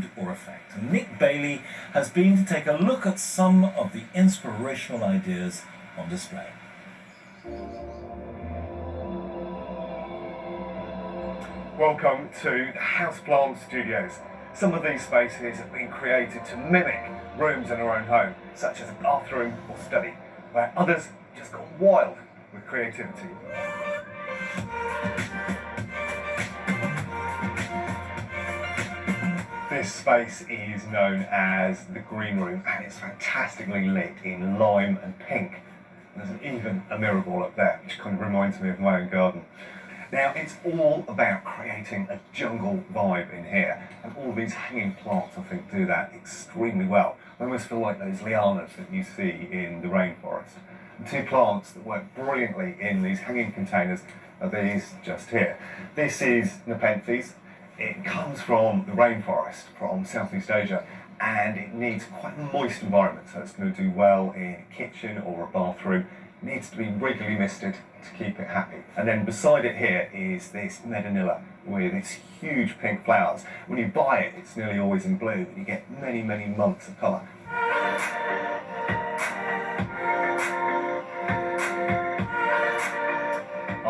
mood or effect. And Nick Bailey has been to take a look at some of the inspirational ideas on display. Welcome to the Houseplant Studios. Some of these spaces have been created to mimic rooms in our own home, such as a bathroom or study, where others just got wild with creativity. This space is known as the Green Room, and it's fantastically lit in lime and pink. There's even a mirror ball up there, which kind of reminds me of my own garden. Now, it's all about creating a jungle vibe in here, and all these hanging plants, I think, do that extremely well. I almost feel like those lianas that you see in the rainforest. The two plants that work brilliantly in these hanging containers are these just here. This is Nepenthes. It comes from the rainforest from Southeast Asia, and it needs quite a moist environment, so it's going to do well in a kitchen or a bathroom. It needs to be regularly misted to keep it happy. And then beside it here is this Medinilla with its huge pink flowers. When you buy it, it's nearly always in blue, but you get many, many months of colour.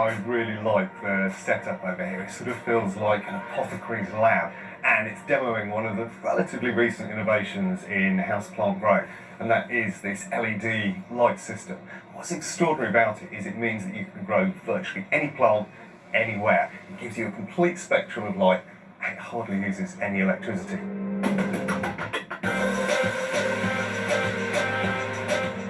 I really like the setup over here. It sort of feels like an apothecary's lab, and it's demoing one of the relatively recent innovations in houseplant growth, and that is this LED light system. What's extraordinary about it is it means that you can grow virtually any plant anywhere. It gives you a complete spectrum of light, and it hardly uses any electricity.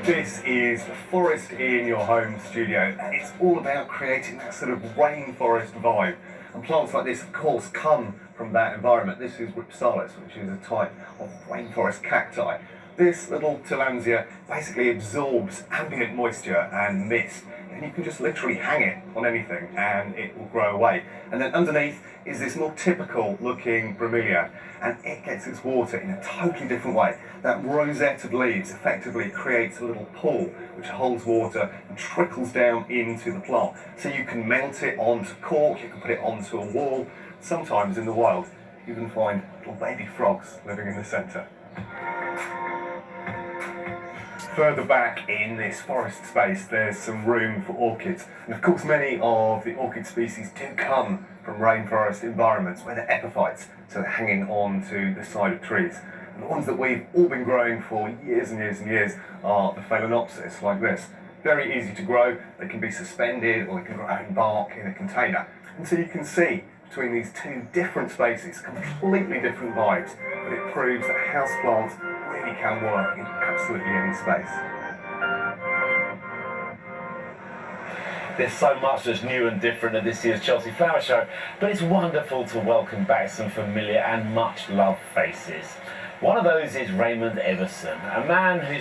This is the Forest in Your Home studio, and it's all about creating that sort of rainforest vibe. And plants like this, of course, come from that environment. This is Ripsalis, which is a type of rainforest cacti. This little Tillandsia basically absorbs ambient moisture and mist, and you can just literally hang it on anything and it will grow away. And then underneath is this more typical looking bromeliad, and it gets its water in a totally different way. That rosette of leaves effectively creates a little pool which holds water and trickles down into the plant. So you can mount it onto cork, you can put it onto a wall. Sometimes in the wild you can find little baby frogs living in the centre. Further back in this forest space, there's some room for orchids. And of course, many of the orchid species do come from rainforest environments where they're epiphytes, so they're hanging on to the side of trees. And the ones that we've all been growing for years and years and years are the Phalaenopsis, like this. Very easy to grow. They can be suspended, or they can grow in bark in a container. And so you can see between these two different spaces, completely different vibes, but it proves that houseplants really can work in absolutely any space. There's so much that's new and different at this year's Chelsea Flower Show, but it's wonderful to welcome back some familiar and much loved faces. One of those is Raymond Everson, a man who's